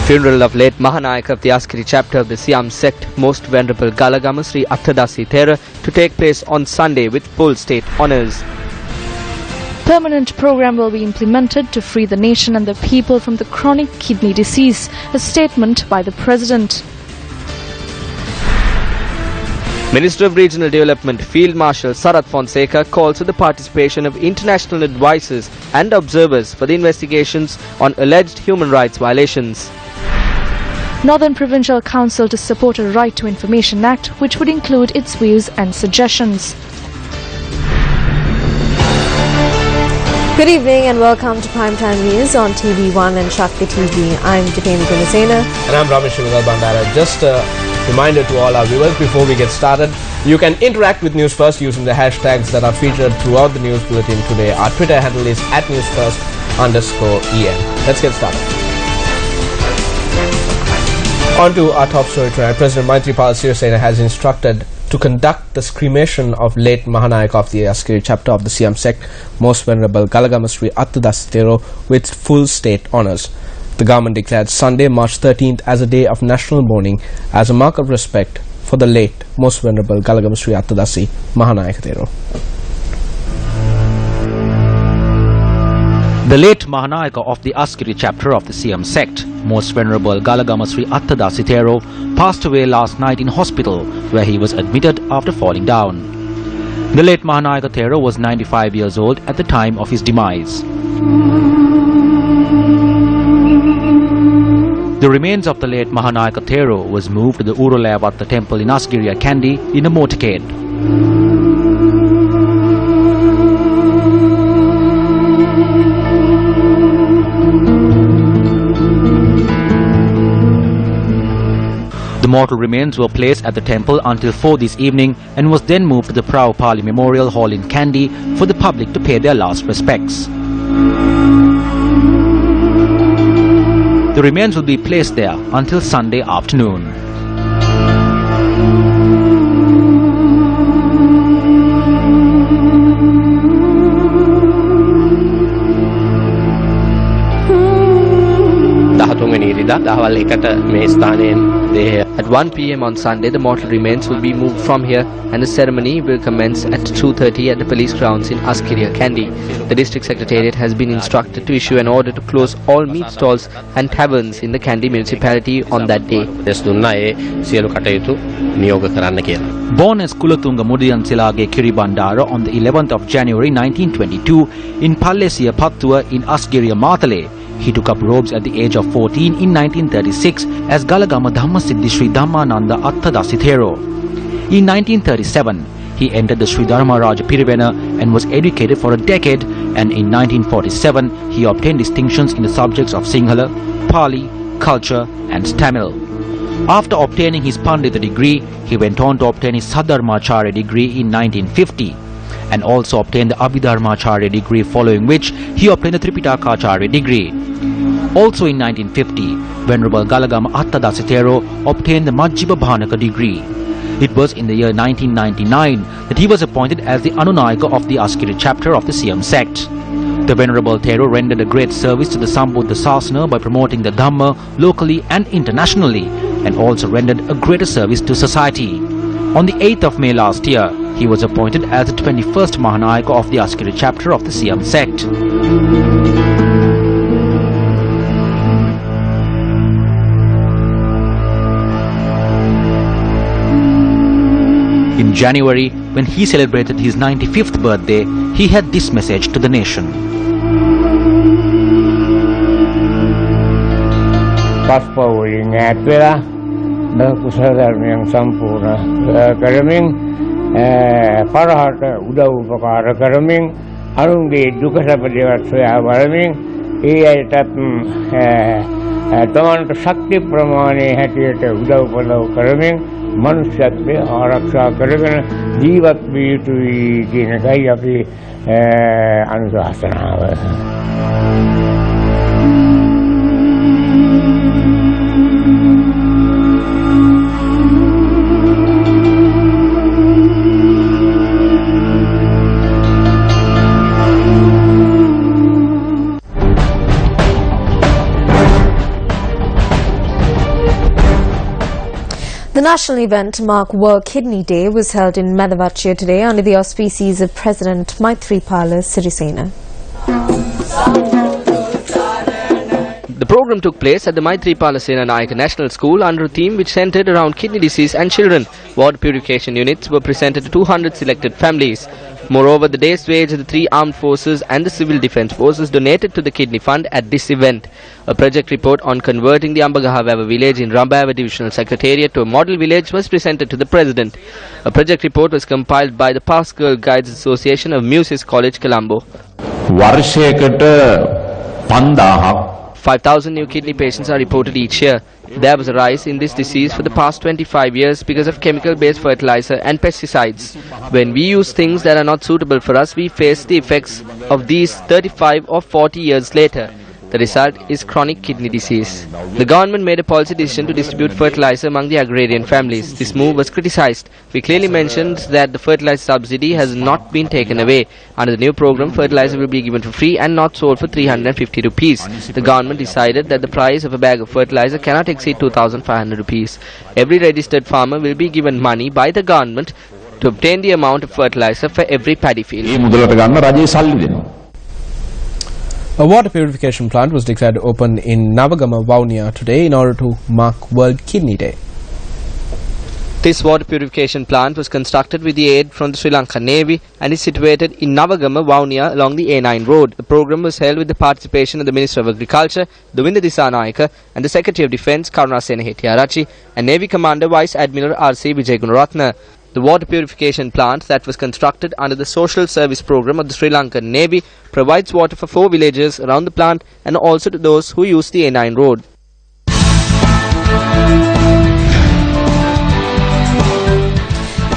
Funeral of late Mahanayaka of the Askari chapter of the Siam sect, Most Venerable Galagama Sri Attadasi Thera, to take place on Sunday with full state honours. Permanent program will be implemented to free the nation and the people from the chronic kidney disease, a statement by the President. Minister of Regional Development Field Marshal Sarath Fonseca calls for the participation of international advisors and observers for the investigations on alleged human rights violations. Northern Provincial Council to support a Right to Information Act, which would include its views and suggestions. Good evening and welcome to Primetime News on TV1 and Shakti TV. I'm Dipeni Gunasena. And I'm Ramesh Bandara. Just a reminder to all our viewers before we get started, you can interact with News First using the hashtags that are featured throughout the news bulletin today. Our Twitter handle is @newsfirst_en. Let's get started. On to our top story tonight. President Maithripala Sirisena has instructed to conduct the cremation of late Mahanayaka of the Askari chapter of the Siam sect, Most Venerable Galagama Sri Attadasi Thero, with full state honours. The government declared Sunday, March 13th as a day of national mourning as a mark of respect for the late Most Venerable Galagama Sri Attadasi Mahanayaka Thero. The late Mahanayaka of the Askari chapter of the Siam sect, Most Venerable Galagama Sri Attadasi Thero, passed away last night in hospital where he was admitted after falling down. The late Mahanayaka Thero was 95 years old at the time of his demise. The remains of the late Mahanayaka Thero was moved to the Urulavatta temple in Asgiria, Kandy in a motorcade. The mortal remains were placed at the temple until 4 this evening and was then moved to the Prao Pali Memorial Hall in Kandy for the public to pay their last respects. The remains will be placed there until Sunday afternoon. At 1 p.m. on Sunday, the mortal remains will be moved from here and the ceremony will commence at 2:30 at the police grounds in Askiria, Kandy. The district secretariat has been instructed to issue an order to close all meat stalls and taverns in the Kandy municipality on that day. Born as Kulatunga Mudiyansilage Kiribandara on the 11th of January 1922 in Pallesia Pattua in Asgiria, Matale, he took up robes at the age of 14 in 1936 as Galagama Dhamma-Siddhi Sri Dhammananda Attadasi Thero. In 1937, he entered the Sri Dharma Raja Pirivena and was educated for a decade, and in 1947 he obtained distinctions in the subjects of Sinhala, Pali, culture and Tamil. After obtaining his Pandita degree, he went on to obtain his Sadharmacharya degree in 1950 and also obtained the Abhidharmacharya degree, following which he obtained the Tripitakacharya degree. Also in 1950, Venerable Galagama Attadasi Thero obtained the Majjhima Bhanaka degree. It was in the year 1999 that he was appointed as the Anunayaka of the Askari chapter of the Siam sect. The Venerable Thero rendered a great service to the Sambuddha Sasana by promoting the Dhamma locally and internationally, and also rendered a greater service to society. On the 8th of May last year, he was appointed as the 21st Mahanayaka of the Askari chapter of the Siam sect. In January, when he celebrated his 95th birthday, he had this message to the nation. පරහට උදව් උපකාර කරමින් අනුන්ගේ දුක සැප දේවත් සොයා බලමින් ඒ අයටත් තමන්ට ශක්ති ප්‍රමාණය හැටියට උදව් උපදව් කරමින් මනුෂ්‍යත්වය ආරක්ෂා කරගෙන ජීවත් විය යුතුයි කියන එකයි අපි අනුශාසනාව. The national event to mark World Kidney Day was held in Medavacha today under the auspices of President Maithripala Sirisena. The program took place at the Maithripala Senanayake National School under a theme which centered around kidney disease and children. Water purification units were presented to 200 selected families. Moreover, the day's wage of the three armed forces and the civil defence forces donated to the kidney fund at this event. A project report on converting the Ambagahavava village in Rambava Divisional Secretariat to a model village was presented to the President. A project report was compiled by the Pastoral Guides Association of Muses College, Colombo. 5,000 new kidney patients are reported each year. There was a rise in this disease for the past 25 years because of chemical-based fertilizer and pesticides. When we use things that are not suitable for us, we face the effects of these 35 or 40 years later. The result is chronic kidney disease. The government made a policy decision to distribute fertilizer among the agrarian families. This move was criticized. We clearly mentioned that the fertilizer subsidy has not been taken away. Under the new program, fertilizer will be given for free and not sold for 350 rupees. The government decided that the price of a bag of fertilizer cannot exceed 2,500 rupees. Every registered farmer will be given money by the government to obtain the amount of fertilizer for every paddy field. A water purification plant was declared open in Navagama, Vaunia today in order to mark World Kidney Day. This water purification plant was constructed with the aid from the Sri Lanka Navy and is situated in Navagama, Vaunia along the A9 road. The program was held with the participation of the Minister of Agriculture, Dawinda Disanayaka, and the Secretary of Defence, Karunasena Hettiarachchi, and Navy Commander Vice Admiral R.C. Vijayagunaratne. The water purification plant that was constructed under the Social Service Program of the Sri Lankan Navy provides water for 4 villages around the plant and also to those who use the A9 road.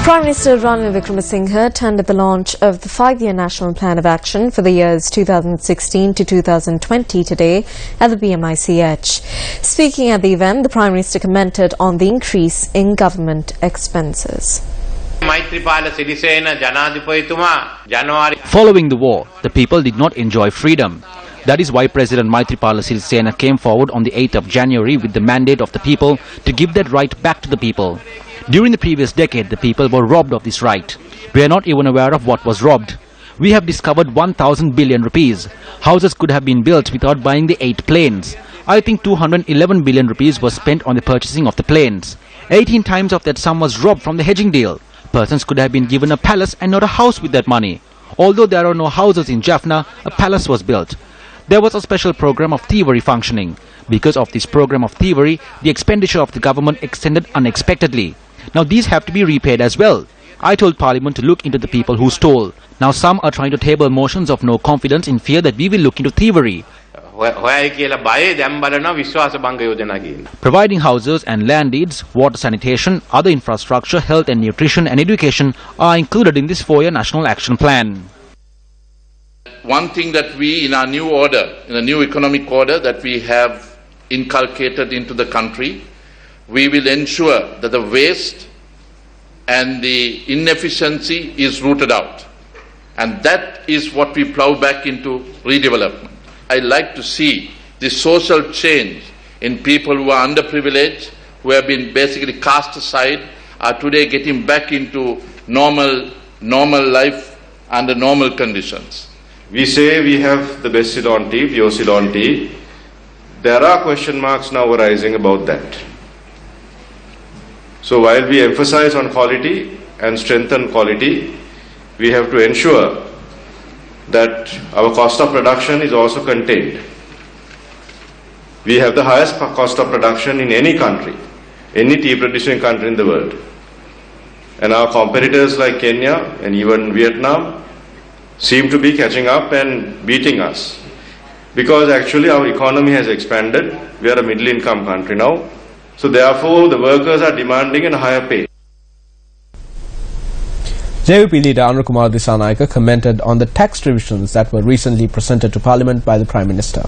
Prime Minister Ranil Wickremesinghe attended the launch of the 5-year National Plan of Action for the years 2016 to 2020 today at the BMICH. Speaking at the event, the Prime Minister commented on the increase in government expenses. Following the war, the people did not enjoy freedom. That is why President Maithripala Sirisena came forward on the 8th of January with the mandate of the people to give that right back to the people. During the previous decade, the people were robbed of this right. We are not even aware of what was robbed. We have discovered 1,000 billion rupees. Houses could have been built without buying the 8 planes. I think 211 billion rupees was spent on the purchasing of the planes. 18 times of that sum was robbed from the hedging deal. Persons could have been given a palace and not a house with that money. Although there are no houses in Jaffna, a palace was built. There was a special program of thievery functioning. Because of this program of thievery, the expenditure of the government extended unexpectedly. Now these have to be repaid as well. I told Parliament to look into the people who stole. Now some are trying to table motions of no confidence in fear that we will look into thievery. Providing houses and land deeds, water sanitation, other infrastructure, health and nutrition and education are included in this 4-year National Action Plan. One thing that we, in our new order, in the new economic order that we have inculcated into the country, we will ensure that the waste and the inefficiency is rooted out. And that is what we plow back into redevelopment. I like to see the social change in people who are underprivileged, who have been basically cast aside, are today getting back into normal life under normal conditions. We say we have the best Ceylon tea, pure Ceylon tea. There are question marks now arising about that. So while we emphasize on quality and strengthen quality, we have to ensure that our cost of production is also contained. We have the highest cost of production in any country, any tea producing country in the world. And our competitors like Kenya and even Vietnam seem to be catching up and beating us. Because actually our economy has expanded. We are a middle income country now. So therefore the workers are demanding a higher pay. JVP leader Anukumar Disanayaka commented on the tax revisions that were recently presented to Parliament by the Prime Minister.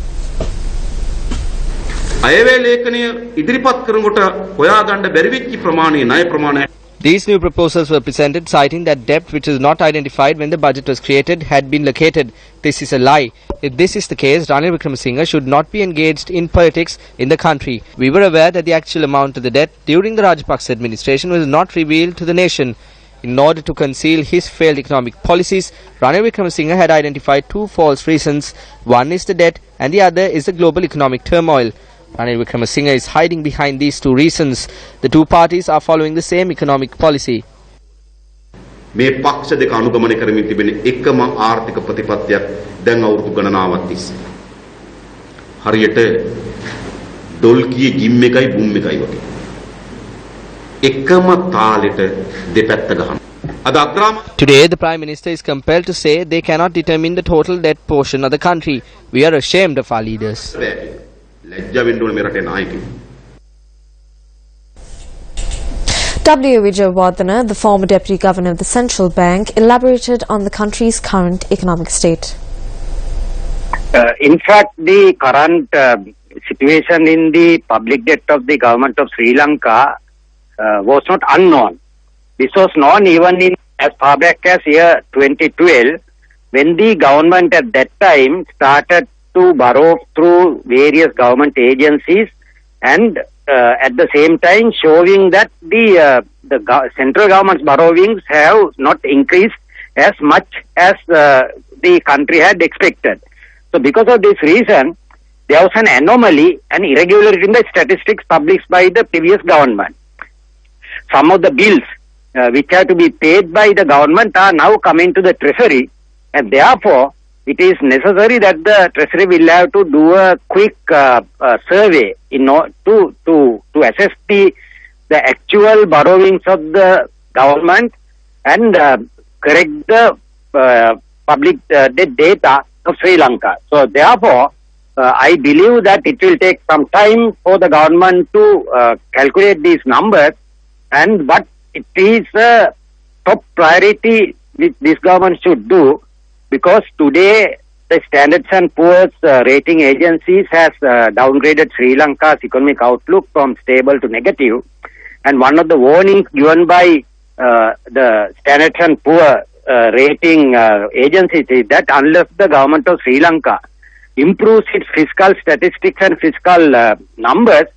The These new proposals were presented citing that debt which was not identified when the budget was created had been located. This is a lie. If this is the case, Ranil Wickremesinghe should not be engaged in politics in the country. We were aware that the actual amount of the debt during the Rajapaksa administration was not revealed to the nation. In order to conceal his failed economic policies, Ranil Wickremesinghe had identified two false reasons. One is the debt and the other is the global economic turmoil. Ranil Wickremesinghe is hiding behind these two reasons. The two parties are following the same economic policy. මේ පක්ෂ දෙක අනුගමනය කරමින් තිබෙන එකම ආර්ථික ප්‍රතිපත්තියක් දැන් අවුරුදු ගණනාවක් තිස්සේ. හරියට ඩොල් කී ජිම් එකයි බුම් එකයි වගේ. එකම තාලෙට දෙපැත්ත ගහනවා. Today, the Prime Minister is compelled to say they cannot determine the total debt portion of the country. We are ashamed of our leaders. W. Wijayawardena, the former Deputy Governor of the Central Bank, elaborated on the country's current economic state. In fact, the current situation in the public debt of the government of Sri Lanka was not unknown. This was known even in as far back as year 2012, when the government at that time started to borrow through various government agencies, and at the same time showing that the central government's borrowings have not increased as much as the country had expected. So because of this reason, there was an anomaly and irregularity in the statistics published by the previous government. Some of the bills which have to be paid by the government are now coming to the treasury, and therefore it is necessary that the treasury will have to do a quick survey in order to assess the actual borrowings of the government and correct the public debt data of Sri Lanka. So therefore, I believe that it will take some time for the government to calculate these numbers, and but it is a top priority which this government should do, because today the Standard & Poor's rating agencies has downgraded Sri Lanka's economic outlook from stable to negative, and one of the warnings given by the Standard & Poor rating agencies is that unless the government of Sri Lanka improves its fiscal statistics and fiscal numbers,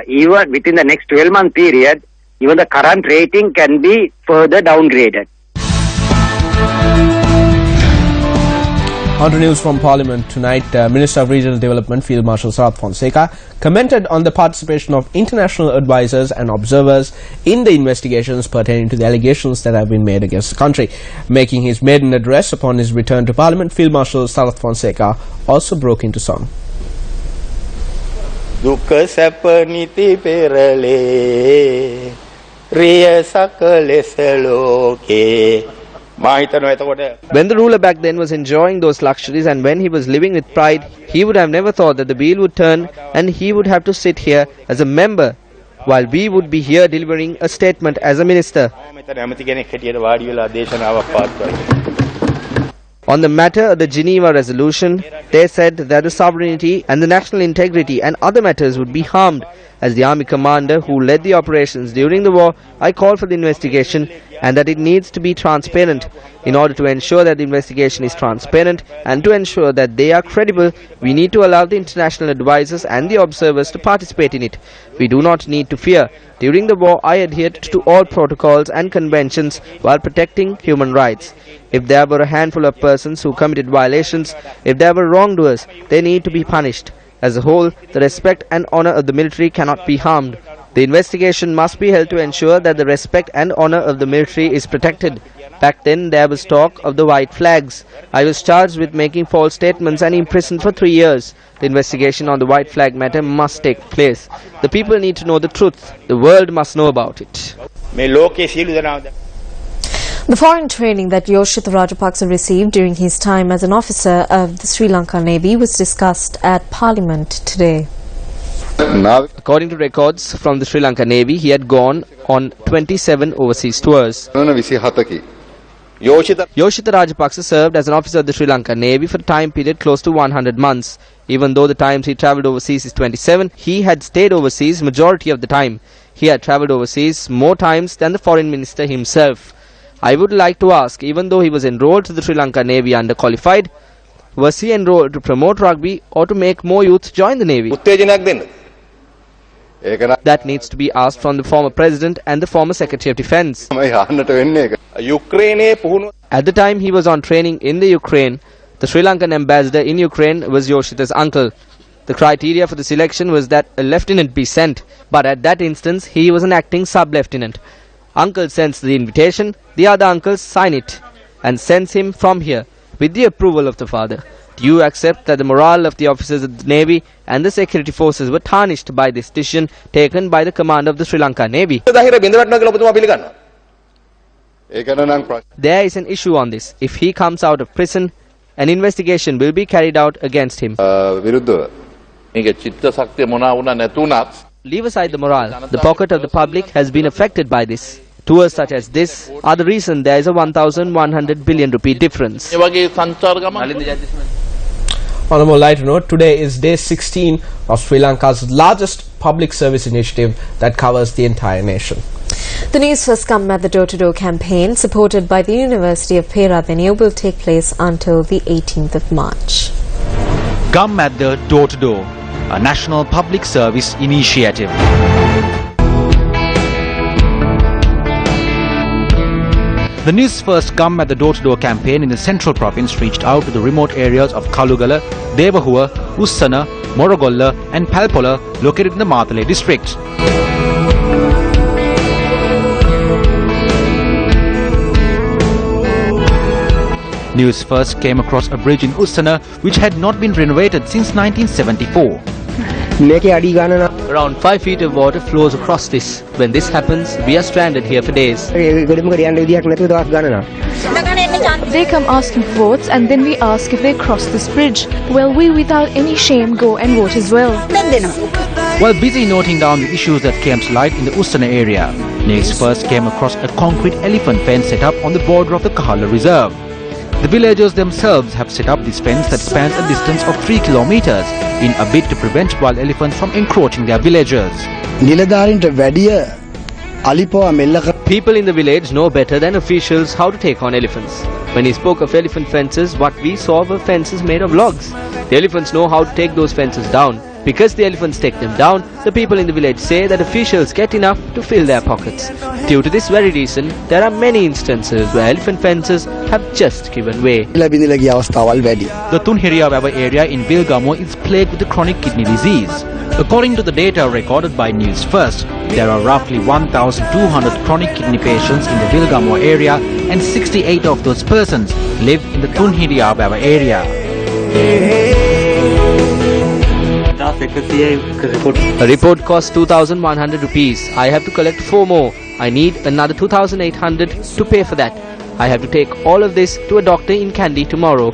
even within the next 12-month period, even the current rating can be further downgraded. On to news from Parliament tonight, Minister of Regional Development Field Marshal Sarath Fonseca commented on the participation of international advisors and observers in the investigations pertaining to the allegations that have been made against the country. Making his maiden address upon his return to Parliament, Field Marshal Sarath Fonseca also broke into song. Duka sapa niti perale riya sakale seloke. When the ruler back then was enjoying those luxuries and when he was living with pride, he would have never thought that the wheel would turn and he would have to sit here as a member while we would be here delivering a statement as a minister. On the matter of the Geneva resolution, they said that the sovereignty and the national integrity and other matters would be harmed. As the army commander who led the operations during the war, I called for the investigation and that it needs to be transparent. In order to ensure that the investigation is transparent and to ensure that they are credible, we need to allow the international advisors and the observers to participate in it. We do not need to fear. During the war, I adhered to all protocols and conventions while protecting human rights. If there were a handful of persons who committed violations, if there were wrongdoers, they need to be punished. As a whole, the respect and honor of the military cannot be harmed. The investigation must be held to ensure that the respect and honor of the military is protected. Back then, there was talk of the white flags. I was charged with making false statements and imprisoned for 3 years. The investigation on the white flag matter must take place. The people need to know the truth. The world must know about it. The foreign training that Yoshitha Rajapaksa received during his time as an officer of the Sri Lanka Navy was discussed at Parliament today. According to records from the Sri Lanka Navy, he had gone on 27 overseas tours. Yoshitha Rajapaksa served as an officer of the Sri Lanka Navy for a time period close to 100 months. Even though the times he travelled overseas is 27, he had stayed overseas majority of the time. He had travelled overseas more times than the foreign minister himself. I would like to ask, even though he was enrolled to the Sri Lanka Navy underqualified, was he enrolled to promote rugby or to make more youth join the Navy? That needs to be asked from the former president and the former Secretary of Defence. At the time he was on training in the Ukraine, the Sri Lankan ambassador in Ukraine was Yoshita's uncle. The criteria for the selection was that a lieutenant be sent, but at that instance he was an acting sub-lieutenant. Uncle sends the invitation, the other uncles sign it and sends him from here with the approval of the father. Do you accept that the morale of the officers of the Navy and the security forces were tarnished by this decision taken by the commander of the Sri Lanka Navy? There is an issue on this. If he comes out of prison, an investigation will be carried out against him. Leave aside the morale. The pocket of the public has been affected by this. Tours such as this are the reason there is a 1,100 billion rupee difference. On a more lighter note, today is day 16 of Sri Lanka's largest public service initiative that covers the entire nation. The Newsfirst Come at the Door-to-Door campaign, supported by the University of Peradeniya, will take place until the 18th of March. Come at the Door-to-Door, a national public service initiative. The Newsfirst Come at the Door-to-Door campaign in the central province reached out to the remote areas of Kalugala, Devahuwa, Ussana, Morogolla and Palpola located in the Matale district. Newsfirst came across a bridge in Ussana which had not been renovated since 1974. Around 5 feet of water flows across this. When this happens, we are stranded here for days. They come asking for votes and then we ask if they cross this bridge. Well, we without any shame go and vote as well. While busy noting down the issues that came to light in the Ussana area, Newsfirst came across a concrete elephant fence set up on the border of the Kahala Reserve. The villagers themselves have set up this fence that spans a distance of 3 kilometers in a bid to prevent wild elephants from encroaching their villages. People in the village know better than officials how to take on elephants. When he spoke of elephant fences, what we saw were fences made of logs. The elephants know how to take those fences down. Because the elephants take them down, the people in the village say that officials get enough to fill their pockets. Due to this very reason, there are many instances where elephant fences have just given way. The Tunhiria Vava area in Vilgamo is plagued with the chronic kidney disease. According to the data recorded by Newsfirst, there are roughly 1,200 chronic kidney patients in the Vilgamo area and 68 of those persons live in the Tunhiria Vava area. A report costs 2,100 rupees. I have to collect 4 more. I need another 2,800 to pay for that. I have to take all of this to a doctor in Kandy tomorrow.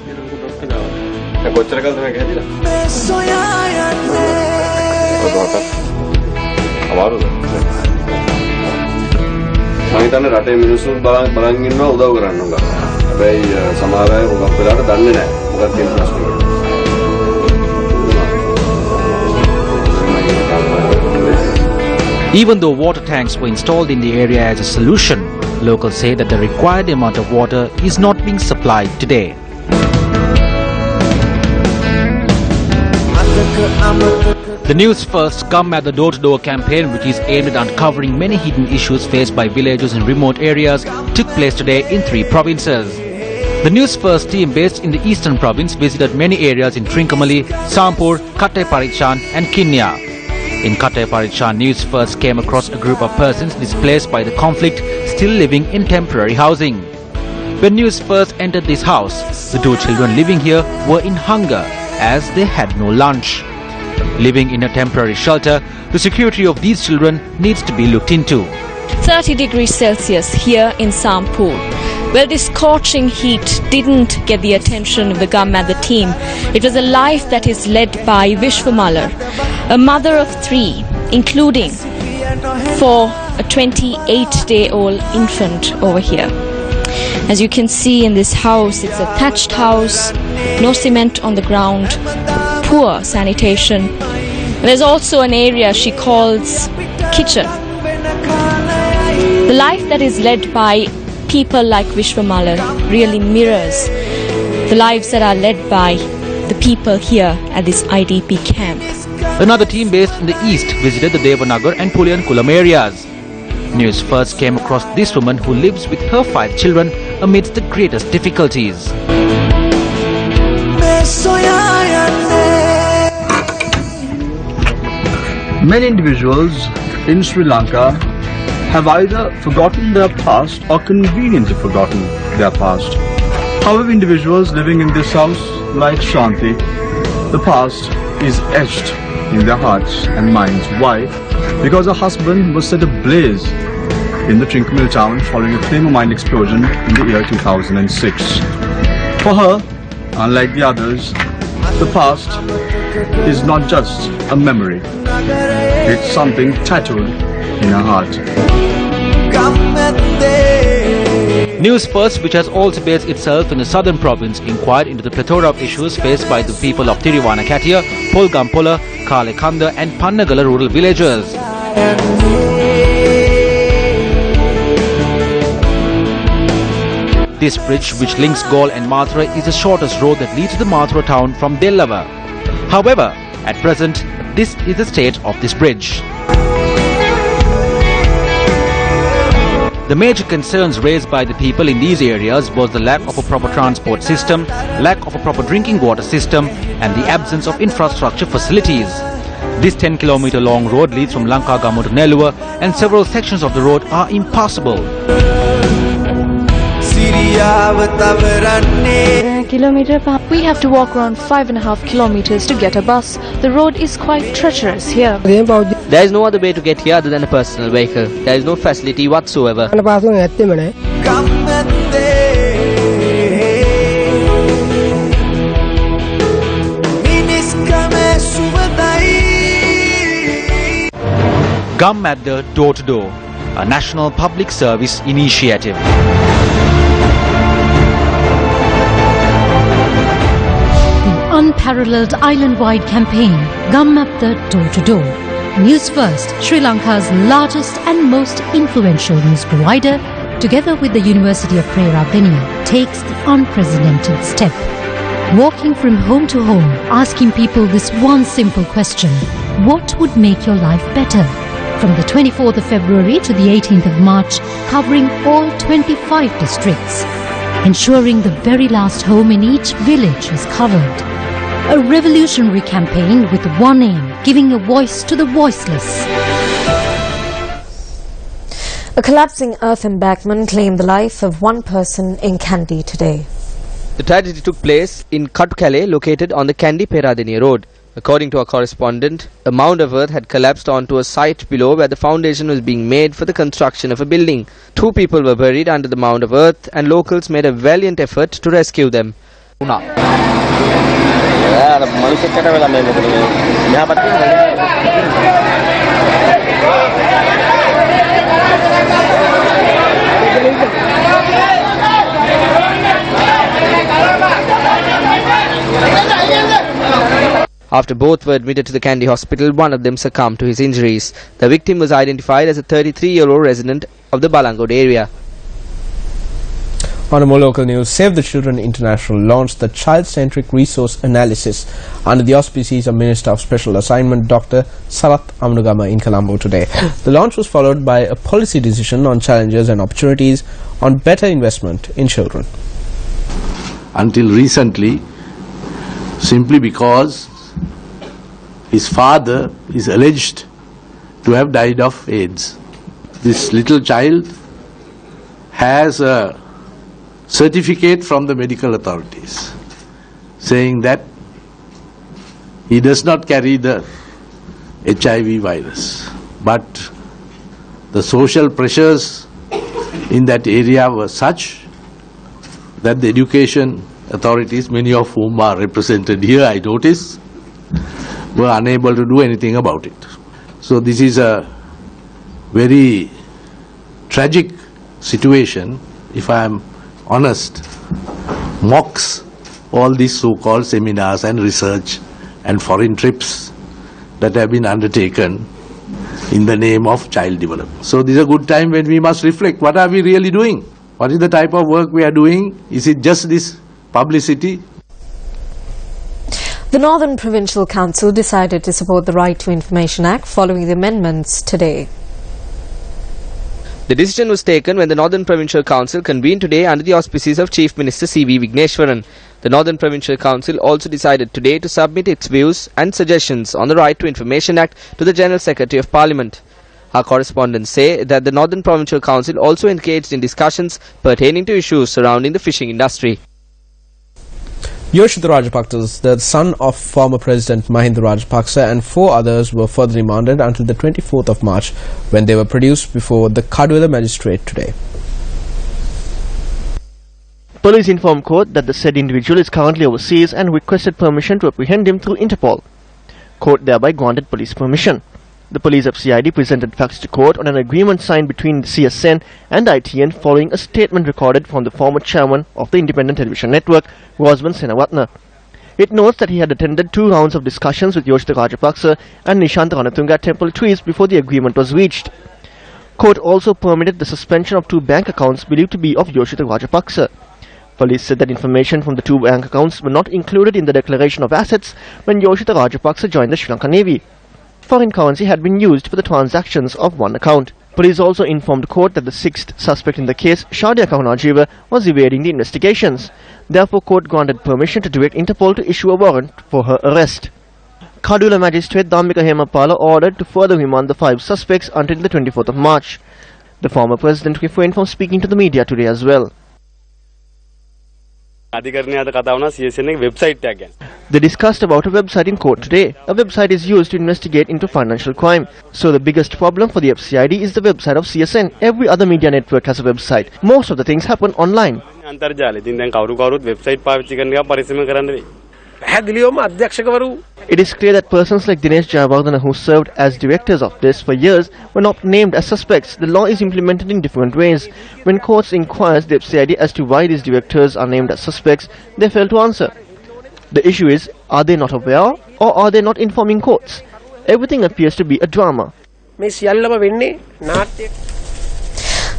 Even though water tanks were installed in the area as a solution, locals say that the required amount of water is not being supplied today. The Newsfirst Come at the Door-to-Door campaign, which is aimed at uncovering many hidden issues faced by villagers in remote areas, took place today in 3 provinces. The Newsfirst team based in the eastern province visited many areas in Trincomalee, Sampur, Katai Parichan and Kinya. In Katai Parichan, Newsfirst came across a group of persons displaced by the conflict still living in temporary housing. When Newsfirst entered this house, the 2 children living here were in hunger as they had no lunch. Living in a temporary shelter, the security of these children needs to be looked into. 30 degrees Celsius here in Sampur. Well, this scorching heat didn't get the attention of the Gammadha team. It was a life that is led by Vishwamalar, a mother of 3, including for a 28-day-old infant over here. As you can see in this house, it's a thatched house, no cement on the ground, poor sanitation. There's also an area she calls kitchen. The life that is led by people like Vishwamalar really mirrors the lives that are led by the people here at this IDP camp. Another team based in the east visited the Devanagar and Puliyankulam areas. News First came across this woman who lives with her 5 children amidst the greatest difficulties. Many individuals in Sri Lanka have either forgotten their past or conveniently forgotten their past. However, individuals living in this house, like Shanti, the past is etched in their hearts and minds. Why? Because her husband was set ablaze in the Trincomalee town following a flame of mine explosion in the year 2006. For her, unlike the others, the past is not just a memory. It's something tattooed in her heart. News First, which has also based itself in the southern province, inquired into the plethora of issues faced by the people of Tirivanakatiya, Polgampola, Kalekanda and Pannagala rural villages. This bridge, which links Gaul and Mathura, is the shortest road that leads to the Mathura town from Dellava. However, at present, this is the state of this bridge. The major concerns raised by the people in these areas was the lack of a proper transport system, lack of a proper drinking water system and the absence of infrastructure facilities. This 10-kilometer long road leads from Lanka to Nelluwa and several sections of the road are impassable. We have to walk around 5.5 kilometers to get a bus. The road is quite treacherous here. There is no other way to get here other than a personal vehicle. There is no facility whatsoever. Gum at the door-to-door, a national public service initiative. Unparalleled island-wide campaign, Gum Up the Door-to-Door. News First, Sri Lanka's largest and most influential news provider, together with the University of Prerabenia, takes the unprecedented step. Walking from home to home, asking people this one simple question: what would make your life better? From the 24th of February to the 18th of March, covering all 25 districts. Ensuring the very last home in each village is covered. A revolutionary campaign with one aim, giving a voice to the voiceless. A collapsing earth embankment claimed the life of one person in Kandy today. The tragedy took place in Katukale, located on the Kandy-Peradeniya road. According to our correspondent, a mound of earth had collapsed onto a site below where the foundation was being made for the construction of a building. 2 people were buried under the mound of earth and locals made a valiant effort to rescue them. After both were admitted to the Kandy hospital, one of them succumbed to his injuries. The victim was identified as a 33-year-old resident of the Balangod area. On more local news, Save the Children International launched the Child-Centric Resource Analysis under the auspices of Minister of Special Assignment Dr. Sarath Amanugama in Colombo today. The launch was followed by a policy decision on challenges and opportunities on better investment in children. Until recently, simply because his father is alleged to have died of AIDS. This little child has a certificate from the medical authorities saying that he does not carry the HIV virus. But the social pressures in that area were such that the education authorities, many of whom are represented here, I notice, were unable to do anything about it. So this is a very tragic situation, if I am honest, mocks all these so-called seminars and research and foreign trips that have been undertaken in the name of child development. So this is a good time when we must reflect, what are we really doing? What is the type of work we are doing? Is it just this publicity? The Northern Provincial Council decided to support the Right to Information Act following the amendments today. The decision was taken when the Northern Provincial Council convened today under the auspices of Chief Minister C.V. Vigneshwaran. The Northern Provincial Council also decided today to submit its views and suggestions on the Right to Information Act to the General Secretary of Parliament. Our correspondents say that the Northern Provincial Council also engaged in discussions pertaining to issues surrounding the fishing industry. Yoshitha Rajapaksa, the son of former President Mahinda Rajapaksa, and 4 others were further remanded until the 24th of March when they were produced before the Kadula magistrate today. Police informed court that the said individual is currently overseas and requested permission to apprehend him through Interpol. Court thereby granted police permission. The police FCID presented facts to court on an agreement signed between the CSN and ITN following a statement recorded from the former chairman of the independent television network, Rosman Senawatna. It notes that he had attended 2 rounds of discussions with Yoshitha Rajapaksa and Nishant Ranatunga temple trees before the agreement was reached. Court also permitted the suspension of 2 bank accounts believed to be of Yoshitha Rajapaksa. Police said that information from the 2 bank accounts were not included in the declaration of assets when Yoshitha Rajapaksa joined the Sri Lankan Navy. Foreign currency had been used for the transactions of 1 account. Police also informed court that the 6th suspect in the case, Shadia Kahunajiva, was evading the investigations. Therefore, court granted permission to direct Interpol to issue a warrant for her arrest. Kadula magistrate Dhammika Hemapala ordered to further remand the 5 suspects until the 24th of March. The former president refrained from speaking to the media today as well. They discussed about a website in court today. A website is used to investigate into financial crime. So the biggest problem for the FCID is the website of CSN. Every other media network has a website. Most of the things happen online. It is clear that persons like Dinesh Jayawardena, who served as directors of this for years, were not named as suspects. The law is implemented in different ways. When courts inquires the FCID as to why these directors are named as suspects, they fail to answer. The issue is, are they not aware or are they not informing courts? Everything appears to be a drama.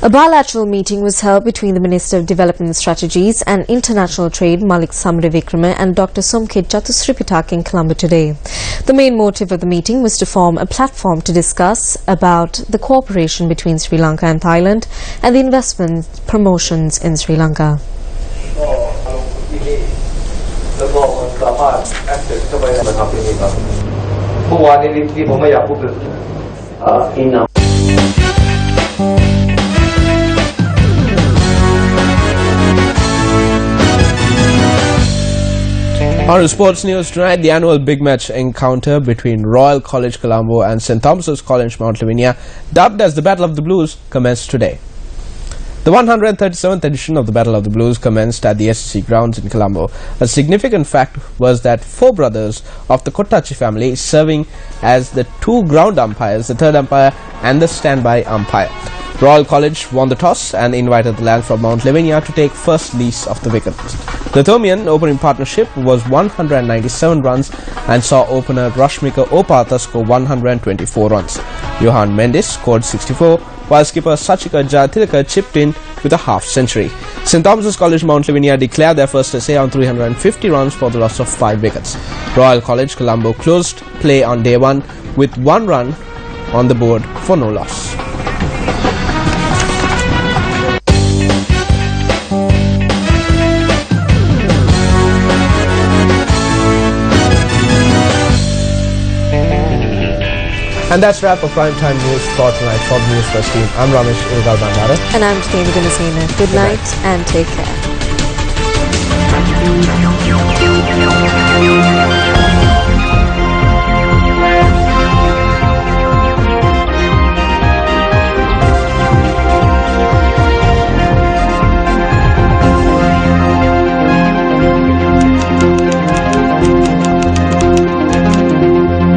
A bilateral meeting was held between the Minister of Development Strategies and International Trade, Malik Samaravikrama, and Dr. Somkit Chatusripitak in Colombo today. The main motive of the meeting was to form a platform to discuss about the cooperation between Sri Lanka and Thailand and the investment promotions in Sri Lanka. On sports news tonight, the annual big match encounter between Royal College Colombo and St. Thomas's College Mount Lavinia, dubbed as the Battle of the Blues, commenced today. The 137th edition of the Battle of the Blues commenced at the SSC grounds in Colombo. A significant fact was that 4 brothers of the Kottachi family serving as the 2 ground umpires, the 3rd umpire and the standby umpire. Royal College won the toss and invited the lad from Mount Lavinia to take first lease of the wicket. The Thomian opening partnership was 197 runs and saw opener Rashmika Opatha score 124 runs. Johan Mendes scored 64, while skipper Sachika Jayathilaka chipped in with a half-century. St. Thomas's College Mount Lavinia declared their first essay on 350 runs for the loss of 5 wickets. Royal College Colombo closed play on day 1 with 1 run on the board for no loss. And that's wrap for Primetime News for tonight from the Newsfirst team. I'm Ramesh Urgal Bandara. And I'm Temi Gunasena. Good night and take care.